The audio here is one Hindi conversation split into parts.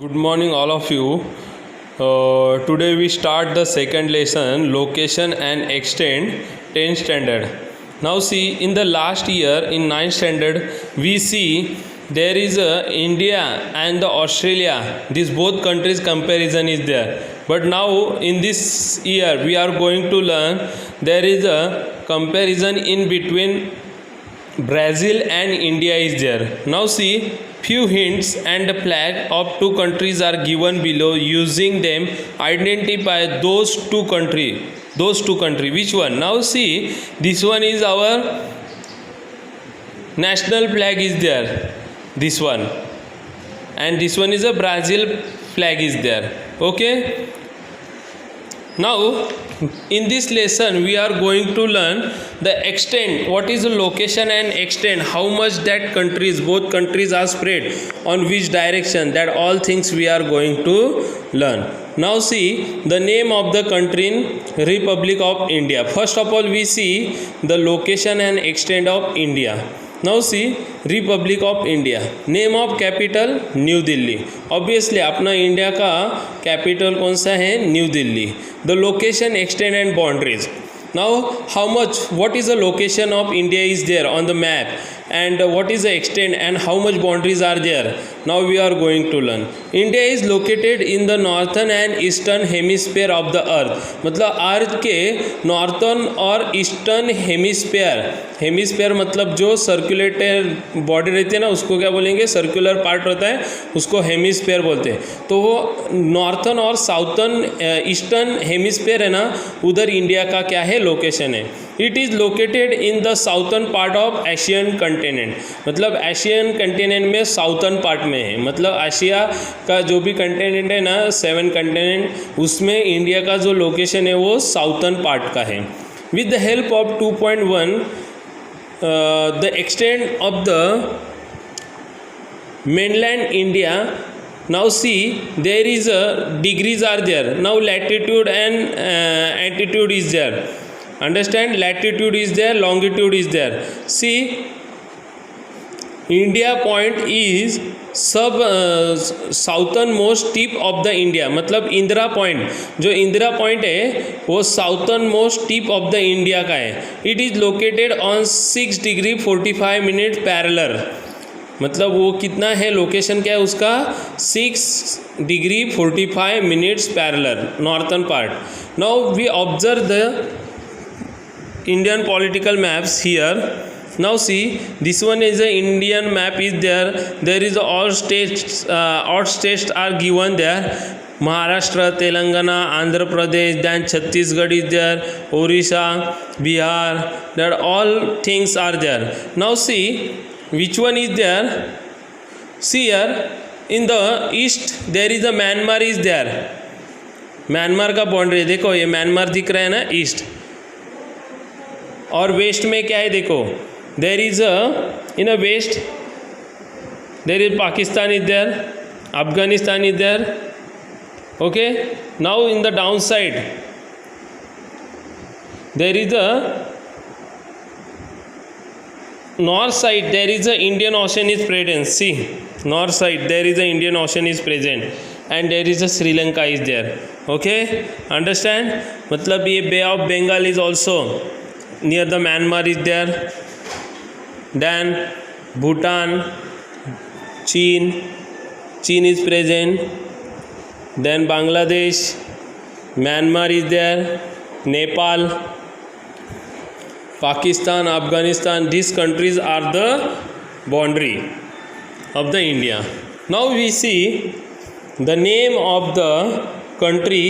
Good morning, all of you. Today we start the second lesson, location and extent, 10th standard. Now see, in the last year in 9th standard, we see there is a India and the Australia. These both countries comparison is there. But now in this year we are going to learn there is a comparison in between Brazil and India is there. Now see, few hints and the flag of two countries are given below. Using them, identify those two country. Which one? Now see, this one is our national flag is there. This one, and this one is a Brazil flag is there. Okay. Now in this lesson we are going to learn the extent, what is the location and extent, how much that countries, both countries are spread on which direction, that all things we are going to learn. Now see the name of the country in Republic of India. First of all we see the location and extent of India. Now see Republic of India. Name of capital new Delhi. Obviously अपना इंडिया का कैपिटल कौन सा है? New Delhi. The location, extent and boundaries. Now how much, what is the location of India is there on the map, and what is the extent and how much boundaries are there? Now we are going to learn. India is located in the northern and eastern hemisphere of the earth. मतलब अर्थ के नॉर्थन और ईस्टर्न हेमिस्फेयर मतलब जो सर्कुलेटर बॉडी रहती है ना, उसको क्या बोलेंगे? सर्कुलर पार्ट होता है, उसको हेमिस्फेयर बोलते हैं. तो वो नॉर्थन और साउथर्न ईस्टर्न हेमिस्फेयर है ना, उधर इंडिया का क्या है? लोकेशन है. It is located in the southern part of Asian continent. मतलब एशियन कंटिनेंट में साउथर्न पार्ट में है. मतलब एशिया का जो भी कंटिनेंट है ना, 7 कंटिनेंट, उसमें इंडिया का जो लोकेशन है वो साउथर्न पार्ट का है. With the help of 2.1 the extent of the mainland India. Now see, there is a degrees are there. Now latitude and altitude is there. Understand? Latitude is there, longitude is there. See, India point is southern most tip of the India. मतलब इंदिरा पॉइंट, जो इंदिरा पॉइंट है वो southern most tip of the India का है. It is located on 6 degree 45 minute parallel. मतलब वो कितना है, लोकेशन क्या है उसका? 6 degree 45 minutes parallel, northern part. Now we observe the Indian political maps here. Now see, this one is a Indian map is there. There is all states are given there. Maharashtra, Telangana, Andhra Pradesh, then Chhattisgarh is there, Orissa, Bihar. That all things are there. Now see which one is there. See here in the east there is a Myanmar is there. Myanmar का बाउंड्री देखो, ये म्यांमार दिख रहा है ना, ईस्ट. और वेस्ट में क्या है देखो, there is in a west there is Pakistan is there, Afghanistan is there. Okay. Now in the down side there is a north side, there is a Indian Ocean is present. See, north side there is a Indian Ocean is present, and there is a Sri Lanka is there. Okay, understand? मतलब ये Bay of Bengal is also near the Myanmar is there. Then Bhutan, China is present. Then Bangladesh, Myanmar is there, Nepal, Pakistan, Afghanistan. These countries are the boundary of the India. Now we see the name of the country,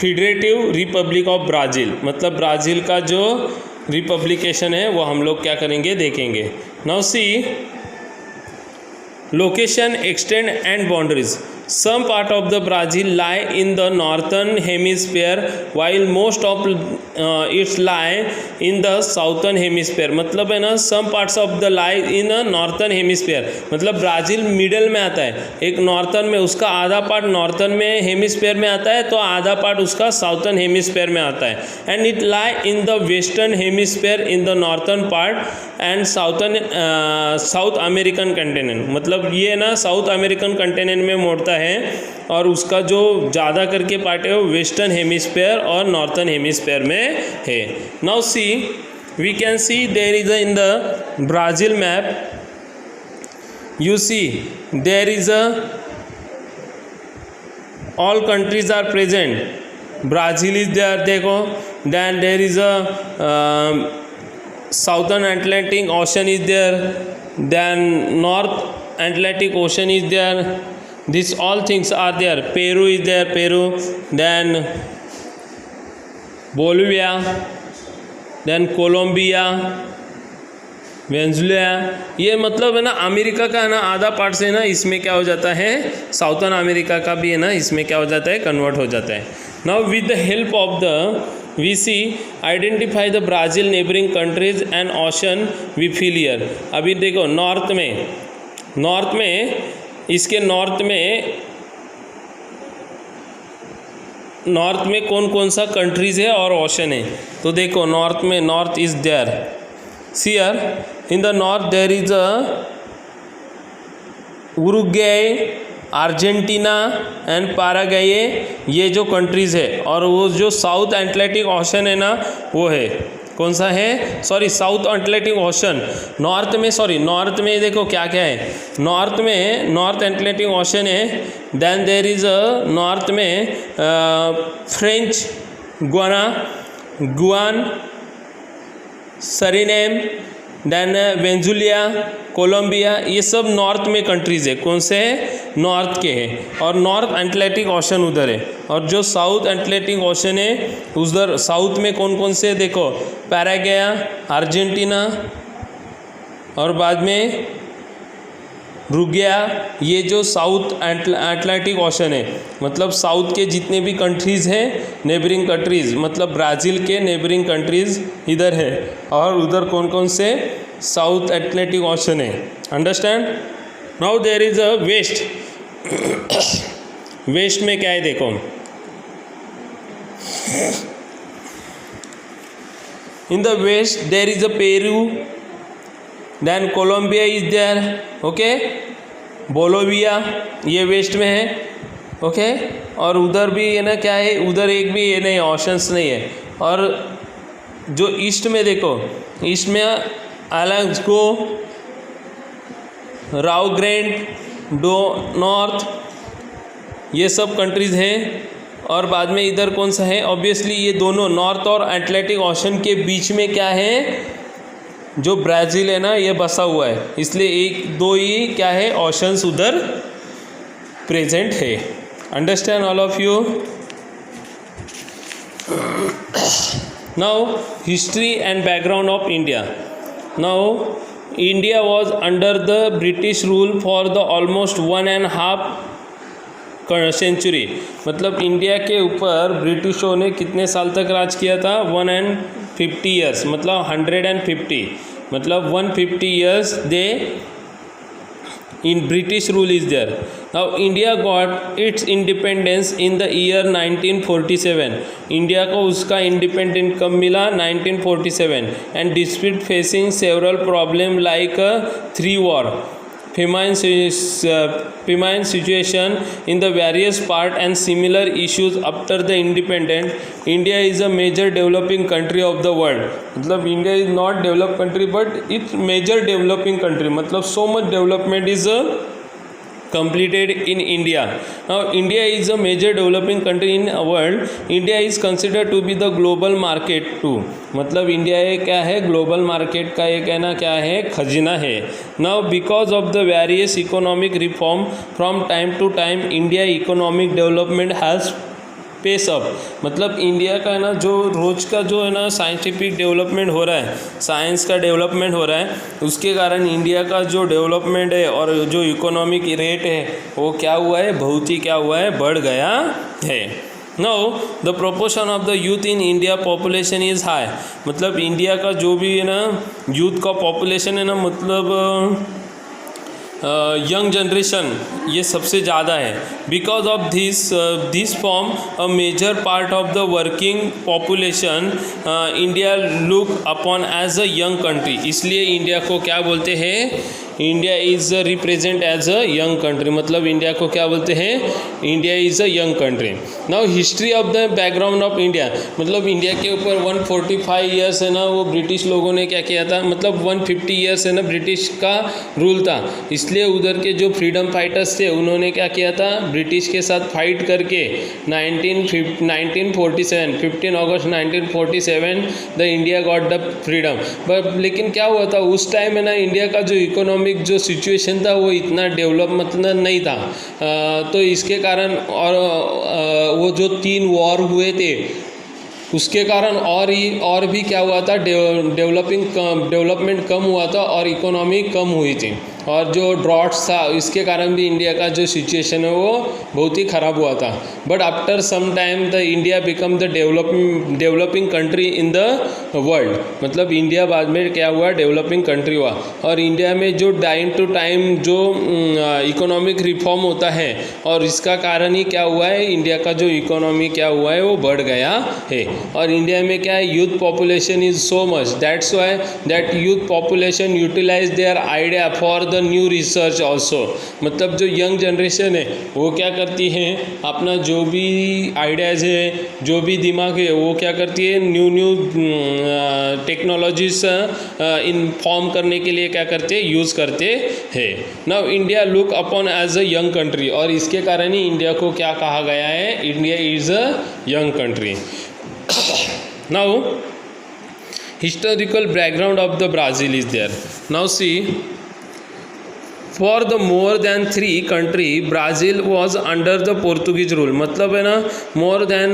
federative republic of Brazil. मतलब ब्राज़ील का जो रिपब्लिकेशन है वो हम लोग क्या करेंगे, देखेंगे. Now see location, extent and boundaries. some part of the Brazil lie in the northern hemisphere while most of its lie in the southern hemisphere. मतलब है ना some parts of the lie in a northern hemisphere, मतलब ब्राज़ील मिडल में आता है, एक नॉर्थर्न में, उसका आधा पार्ट नॉर्थर्न में हेमिस्फेयर में आता है तो आधा पार्ट उसका साउथर्न हेमिस्फेयर में आता है. And it lie in the western hemisphere in the northern part and south American continent. मतलब ये ना साउथ अमेरिकन कंटिनेंट में मोड़ता है और उसका जो ज़्यादा करके पार्ट है वो वेस्टर्न हेमिस्फेयर और नॉर्थर्न हेमिस्फेयर में है. Now see we can see there is in the Brazil map, you see there is all countries are present. Brazil is there, देखो. Then there is a southern Atlantic Ocean is there. Then North Atlantic Ocean is there. These all things are there. Peru is there, Peru. Then Bolivia. Then Colombia. Venezuela. ये मतलब है ना अमेरिका का है ना आधा पार्ट से ना इसमें क्या हो जाता है, साउथर्न अमेरिका का भी है ना इसमें क्या हो जाता है, कन्वर्ट हो जाता है. Now with the help of the we see identify the Brazil neighbouring countries and ocean we feel here. अभी देखो नॉर्थ में इसके नॉर्थ में कौन कौन सा कंट्रीज़ है और ओशन है. तो देखो north is there. See here, in the north there is a Uruguay, Argentina and Paraguay, ये जो कंट्रीज़ है. और वो जो साउथ अटलांटिक ओशन है ना वो है, कौन सा है, sorry South Atlantic Ocean. North में देखो क्या क्या है. नॉर्थ अटलांटिक ओशन है. Then there is a north में French Guiana, Suriname, then Venezuela, Colombia, ये सब नॉर्थ में कंट्रीज़ है. कौन से है, नॉर्थ के हैं. और नॉर्थ अटलांटिक ओशन उधर है. और जो साउथ अटलांटिक ओशन है उधर साउथ में कौन कौन से देखो, पैराग्वे, अर्जेंटीना और बाद में उरुग्वे. ये जो साउथ अटलांटिक ओशन है, मतलब साउथ के जितने भी कंट्रीज़ हैं नेबरिंग कंट्रीज़, मतलब ब्राज़ील के नेबरिंग कंट्रीज़ इधर है. और उधर कौन कौन से, साउथ अटलांटिक ओशन है. Understand. Now there is a west. West में क्या है देखो, in the west there is a Peru, then Colombia is there, okay. Bolivia ये वेस्ट में है, ओके. और उधर भी है ना क्या है, उधर एक भी ये नहीं ऑप्शंस नहीं है. और जो ईस्ट में देखो, ईस्ट में अलास्को, राउ ग्रैंड डो नॉर्थ, ये सब कंट्रीज़ हैं. और बाद में इधर कौन सा है, ऑब्वियसली ये दोनों नॉर्थ और अटलांटिक ओशन के बीच में क्या है, जो ब्राज़ील है ना ये बसा हुआ है. इसलिए एक दो ही क्या है ओशंस उधर प्रेजेंट है. Understand all of you. Now history and background of India. Now India was under the British rule for the almost 1.5 century. मतलब इंडिया के ऊपर ब्रिटिशों ने कितने साल तक राज किया था, 150 ईयर्स, मतलब 150, मतलब 150 years they in British rule is there. Now India got its independence in the year 1947. India को उसका इंडिपेंडेंट कब मिला, 1947. And dispute facing several problem like 3 war, famine situation in the various part and similar issues after the independence. India is a major developing country of the world. मतलब India is not developed country but it's major developing country. मतलब so much development is completed in India. Now India is a major developing country in the world. India is considered to be the global market too. मतलब इंडिया ये क्या है, ग्लोबल मार्केट का ये कहना क्या है, खजीना है. Now because of the various economic reform from time to time India economic development has pace up, मतलब इंडिया का है ना जो रोज का जो है ना साइंटिफिक डेवलपमेंट हो रहा है, साइंस का डेवलपमेंट हो रहा है, उसके कारण इंडिया का जो डेवलपमेंट है और जो इकोनॉमिक रेट है वो क्या हुआ है, बहुत ही क्या हुआ है, बढ़ गया है। Now the proportion of the youth in India population is high, मतलब इंडिया का जो भी है ना यूथ का पॉपुलेशन है ना, मतलब यंग जनरेशन ये सबसे ज़्यादा है। Because of this form a major part of the working population India look upon as a young country, इसलिए इंडिया को क्या बोलते हैं, India is represent as a young country, मतलब इंडिया को क्या बोलते हैं, India is a young country. Now history of the background of India, मतलब इंडिया के ऊपर 145 ईयर्स है ना वो ब्रिटिश लोगों ने क्या किया था, मतलब 150 ईयर्स है ना ब्रिटिश का रूल था, इसलिए उधर के जो फ्रीडम फाइटर्स थे उन्होंने क्या किया था, ब्रिटिश के साथ फाइट करके 1947 15 अगस्त 1947 the India got the freedom. But लेकिन क्या हुआ था उस टाइम है ना, इंडिया का जो इकोनॉमिक जो सिचुएशन था वो इतना डेवलप मतलब नहीं था, तो इसके कारण और वो जो 3 वॉर हुए थे उसके कारण और भी क्या हुआ था, डेवलपमेंट कम हुआ था और इकोनॉमी कम हुई थी, और जो ड्रॉट्स था इसके कारण भी इंडिया का जो सिचुएशन है वो बहुत ही ख़राब हुआ था। But after some time the India become the developing country in the world, मतलब इंडिया बाद में क्या हुआ, डेवलपिंग कंट्री हुआ, और इंडिया में जो टाइम टू टाइम जो इकोनॉमिक रिफॉर्म होता है और इसका कारण ही क्या हुआ है, इंडिया का जो इकोनॉमी क्या हुआ है वो बढ़ गया है। और इंडिया में क्या है, youth population is so much, that's why that youth population utilize their idea for the new research also, मतलब जो यंग जनरेशन है वो क्या करती है, अपना जो भी आइडियाज़ है, जो भी दिमाग है वो क्या करती है, न्यू टेक्नोलॉजीज इन्फॉर्म करने के लिए क्या करते हैं, यूज़ करते हैं। Now India look upon as a young country, और इसके कारण ही इंडिया को क्या कहा गया है, India is a young country. Now historical background of the Brazil is there. Now see, for the more than 3 country Brazil was under the Portuguese rule, मतलब है ना more than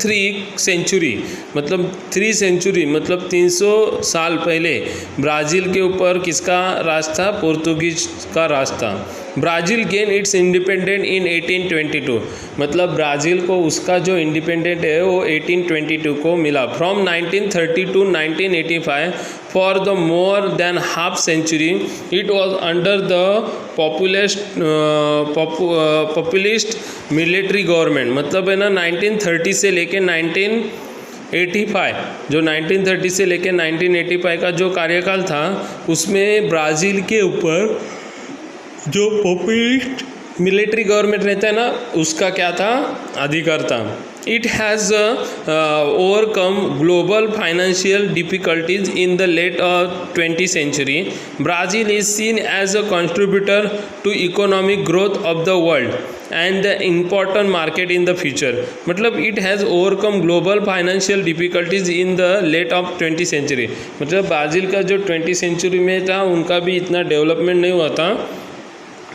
3 century, मतलब 3 century मतलब 300 साल पहले ब्राज़ील के ऊपर किसका राज था, पोर्तुगीज का राज था। Brazil gain it's independent in 1822, मतलब ब्राज़ील को उसका जो इंडिपेंडेंट है वो 1822 को मिला। From 1930 to 1985 for the more than half century it was under the populist military government, मतलब है ना 1930 से लेके 1985, जो 1930 से लेके 1985 का जो कार्यकाल था उसमें ब्राज़ील के ऊपर जो पॉपुलिस्ट मिलिट्री गवर्नमेंट रहता है ना उसका क्या था, अधिकार था। It has overcome global financial difficulties in the late 20th century. Brazil is seen as a contributor to economic growth of the world and the important market in the future, मतलब it has overcome global financial difficulties in the late of 20th century, मतलब ब्राज़ील का जो 20th सेंचुरी में था उनका भी इतना डेवलपमेंट नहीं हुआ था।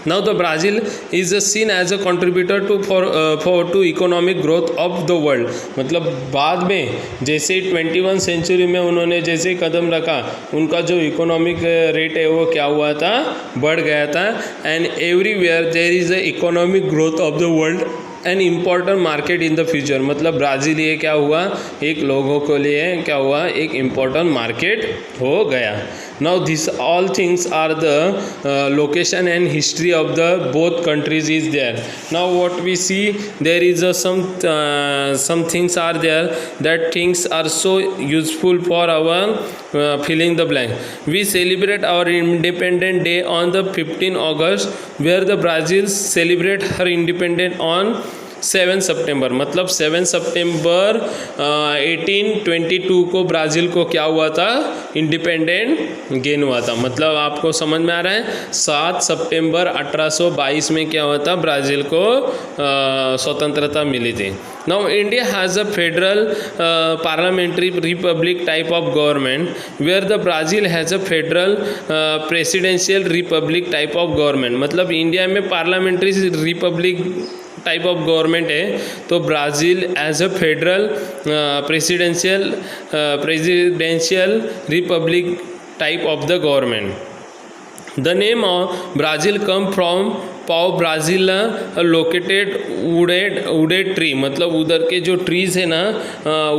Now the Brazil is seen as a contributor to economic growth of the world, मतलब बाद में जैसे 21 सेंचुरी में उन्होंने जैसे कदम रखा उनका जो इकोनॉमिक रेट है वो क्या हुआ था, बढ़ गया था। And everywhere there is a economic growth of the world an important market in the future, मतलब ब्राज़ील ये क्या हुआ, एक लोगों के लिए क्या हुआ, एक इम्पॉर्टेंट मार्केट हो गया। Now this all things are the location and history of the both countries is there. Now what we see, there is some things are there, that things are so useful for our filling the blank. We celebrate our Independence Day on the 15th August, where the Brazil celebrate her independence on 7 सितंबर, मतलब 7 सितंबर 1822 को ब्राज़ील को क्या हुआ था, इंडिपेंडेंट गेन हुआ था। मतलब आपको समझ में आ रहा है, 7 सितंबर 1822 में क्या हुआ था, ब्राज़ील को स्वतंत्रता मिली थी। Now India has a federal parliamentary republic type of government, where the Brazil has a federal presidential republic type of government, मतलब इंडिया में parliamentary republic type of government है, तो Brazil as a federal presidential republic type of the government. The name of Brazil come from Pau Brazil located wooded tree, मतलब उधर के जो ट्रीज़ है ना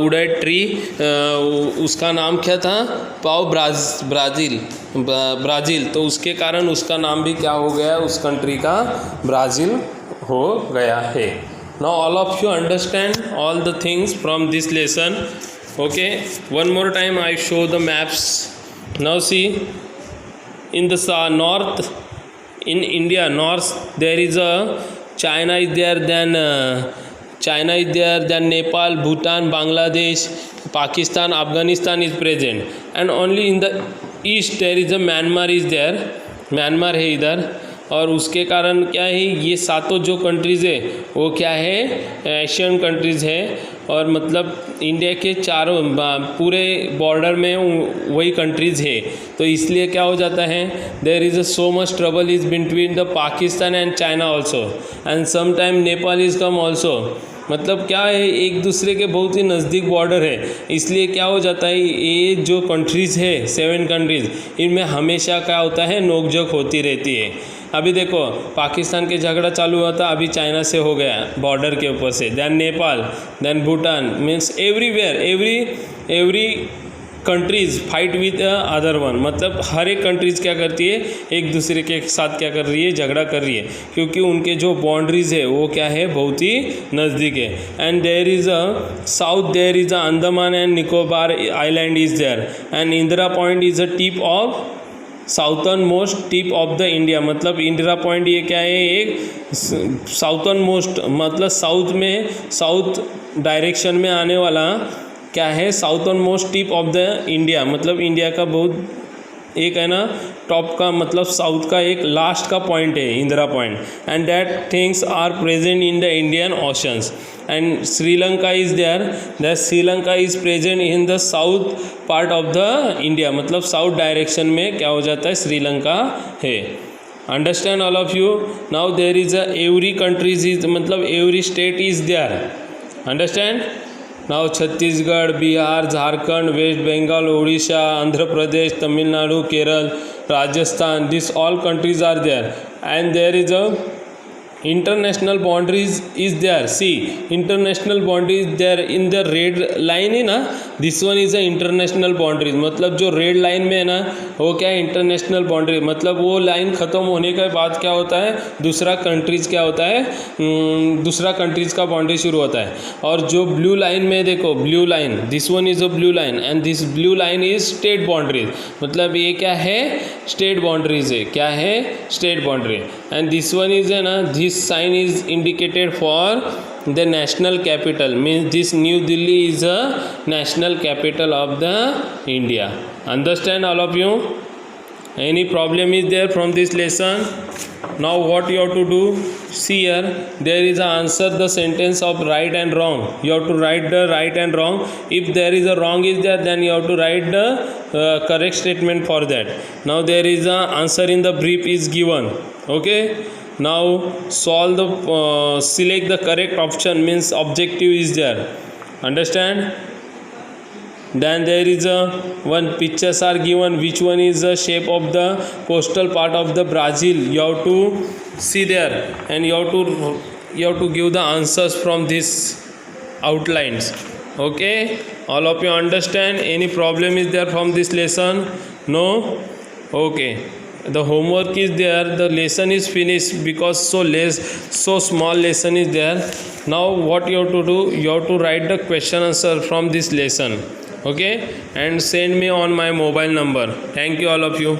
वुडेड ट्री, उसका नाम क्या था, पाओ ब्राज़ील. तो उसके कारण उसका नाम भी क्या हो गया, उस कंट्री का ब्राज़ील हो गया है. Now all of you understand all the things from this lesson. Okay, one more time I show the maps. Now see in the north, in India north, there is a China is there, then Nepal, Bhutan, Bangladesh, Pakistan, Afghanistan is present, and only in the east there is a Myanmar is there. Myanmar है इधर, और उसके कारण क्या है, ये सातों जो कंट्रीज़ है वो क्या है, एशियन कंट्रीज़ है, और मतलब इंडिया के चारों पूरे बॉर्डर में वही कंट्रीज़ है. तो इसलिए क्या हो जाता है, there is a so much trouble is between the Pakistan and China also, and some time Nepal is come also. मतलब क्या है, एक दूसरे के बहुत ही नज़दीक बॉर्डर है, इसलिए क्या हो जाता है, ये जो कंट्रीज़ है 7 कंट्रीज़, इनमें हमेशा क्या होता है, नोकझोंक होती रहती है. अभी देखो पाकिस्तान के झगड़ा चालू हुआ था, अभी चाइना से हो गया बॉर्डर के ऊपर से, then Nepal, then Bhutan, means everywhere every countries fight with other one. मतलब हर एक कंट्रीज़ क्या करती है, एक दूसरे के साथ क्या कर रही है, झगड़ा कर रही है, क्योंकि उनके जो बाउंड्रीज़ है वो क्या है, बहुत ही नज़दीक है. And there is a south, there is a Andaman and Nicobar island is there, and Indira point is a tip of southern most tip of the India. मतलब इंदिरा पॉइंट ये क्या है, एक साउथर्न मोस्ट, मतलब साउथ में, साउथ डायरेक्शन में आने वाला क्या है, southern most tip of the India. मतलब इंडिया का बहुत एक है ना टॉप का, मतलब साउथ का एक लास्ट का पॉइंट है Indira point, and that things are present in the Indian oceans. And Sri Lanka is there, that Sri Lanka is present in the south part of the India. मतलब साउथ डायरेक्शन में क्या हो जाता है, श्रीलंका है. Understand all of you. Now there is a every countries is, मतलब every state is there. Understand. Now Chhattisgarh, Bihar, Jharkhand, West Bengal, Orissa, Andhra Pradesh, Tamil Nadu, Kerala, Rajasthan, this all countries are there, and there is a international boundaries is there. See, international boundaries there in the red line है ना, this one is a international boundaries. मतलब जो रेड लाइन में है ना, वो क्या है, इंटरनेशनल बाउंड्री. मतलब वो लाइन ख़त्म होने के बाद क्या होता है, दूसरा कंट्रीज़ क्या होता है, दूसरा कंट्रीज़ का बाउंड्री शुरू होता है. और जो ब्लू लाइन में देखो, blue line, this one is a blue line, and this blue line is state boundaries. मतलब ये क्या है, स्टेट बाउंड्रीज है, क्या है, state boundary. And this one is है ना, this sign is indicated for the national capital, means this New Delhi is a national capital of the India. Understand all of you? Any problem is there from this lesson? Now what you have to do, see here, there is a answer the sentence of right and wrong. You have to write the right and wrong. If there is a wrong is there, then you have to write the correct statement for that. Now there is a answer in the brief is given. Okay, now solve the select the correct option, means objective is there. Understand. Then there is a one pictures are given, which one is the shape of the coastal part of the Brazil, you have to see there, and you have to give the answers from this outlines. Okay, all of you understand? Any problem is there from this lesson? No? Okay, the homework is there, the lesson is finished, because so small lesson is there. Now what you have to do, you have to write the question answer from this lesson. Okay, and send me on my mobile number. Thank you all of you.